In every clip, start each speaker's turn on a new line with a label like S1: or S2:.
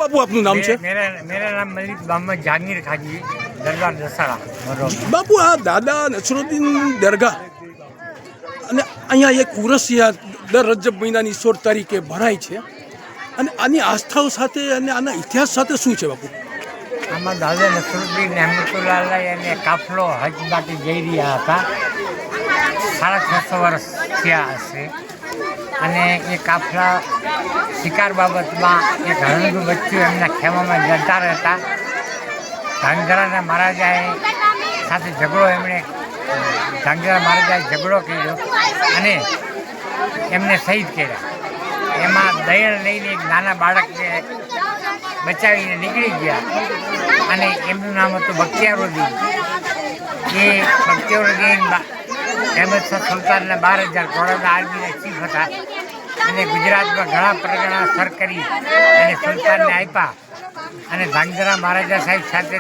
S1: બાપુ આપનું નામ છે?
S2: मेरा नाम मलिक मोहम्मद जहांगीर खाजी, दरबार दसाड़ा।
S1: બાપુ આ દાદા નસરુદ્દીન દરગાહ અને અહીંયા એક ઉરસ દર રજબ મહિનાની 16 તારીખે ભરાય છે અને આની આસ્થાઓ સાથે અને આના ઇતિહાસ સાથે શું છે બાપુ?
S2: આમાં દાદા નસરુદ્દીન અહેમતુલ્લાહ અને કાફલો હજ માટે જઈ રહ્યા હતા। 650 વર્ષ થયા હશે અને એ કાફલા શિકાર બાબતમાં એક હરણનું બચ્ચું એમના ખેમામાં જતા રહેતા ધાંગધ્રાના મહારાજાએ સાથે ઝઘડો ધાંગધ્રા મહારાજાએ ઝઘડો કર્યો અને એમને શહીદ કર્યા। એમાં દયણ લઈને એક નાના બાળકને બચાવીને નીકળી ગયા અને એમનું નામ હતું બખ્તિયારુદ્દીન। એ બખ્તિયારુદ્દીન અહેમદ શાહ સુલતાનના 12,000 ઘોડાના આર્મીના ચીફ હતા અને ગુજરાતમાં ઘણા પરગણા સર કરી અને સુલતાનને આપ્યા અને ધાંગધ્રા મહારાજા સાહેબ સાથે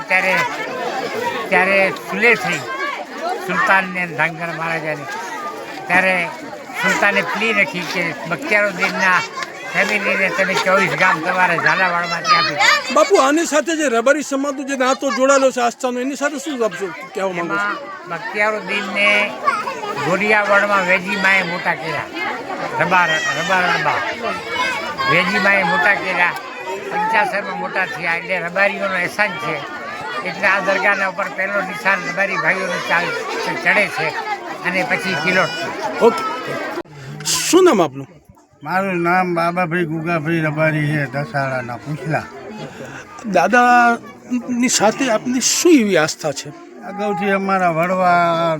S2: ત્યારે સુલે થઈ સુલતાનને ધાંગધ્રા મહારાજાને। ત્યારે સુલતાને પ્લી રાખી કે બખ્તિયારુદ્દીનના ફેમિલીને તમે 24 ગામ તમારે ઝાલાવાડમાંથી આપી દો।
S1: બાપુ આની સાથે જે રબારી સમાજનો જે નાતો જોડાયેલો છે આસ્થાનો, એની સાથે શું આપશો કહેવા માંગો છો?
S2: બખ્તિયારુદ્દીનને ગોરિયાવાડમાં વેજીમાએ મોટા કર્યા, રબારણબા વેજીમાએ મોટા કર્યા, 75માં મોટા થયા। એટલે રબારીઓનો એહસાન છે, એટલે આ દરગાહના ઉપર પહેલો નિશાન રબારી ભાઈઓનું ચડે છે અને પછી કિલોટ।
S1: ઓકે, શું નામ આપનું?
S3: મારું નામ બાબાભાઈ ગુગાભાઈ રબારી છે, દસાડાના પૂછલા।
S1: દાદાની સાથે આપની શું એવી આસ્થા છે?
S3: અગાઉથી અમારા વડવા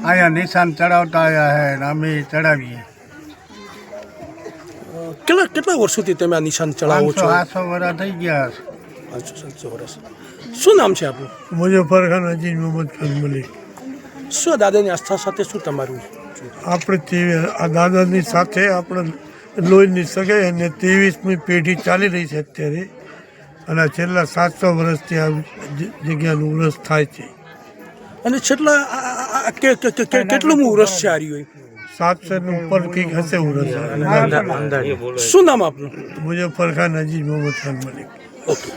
S3: અહીંયા નિશાન ચડાવતા આવ્યા છે અને અમે ચડાવીએ।
S1: કેટલા વર્ષોથી તમે આ નિશાન ચડાવો છો?
S3: 500 વર્ષ થઈ ગયા છે।
S1: 500 વર્ષ। શું નામ છે આપનું?
S4: મુઝફ્ફર ખાન અજીજ મોહમ્મદ ખાન મલિક।
S1: શું દાદાની આસ્થા સાથે શું તમારું?
S4: આપણે આ દાદાની સાથે આપણે લોહીની સગાઈ અને 23મી પેઢી ચાલી રહી છે અત્યારે, અને છેલ્લા 700 વર્ષથી આ જગ્યાનું ઉરસ થાય છે।
S1: અને કેટલું ઉરસ છે આ રહ્યું?
S4: 700 ઉપર કંઈક હશે ઉરસ।
S1: શું નામ આપનું?
S4: મુઝફ્ફર ખાન અજીજ મોહમ્મદ ખાન મલિક।
S1: ઓકે।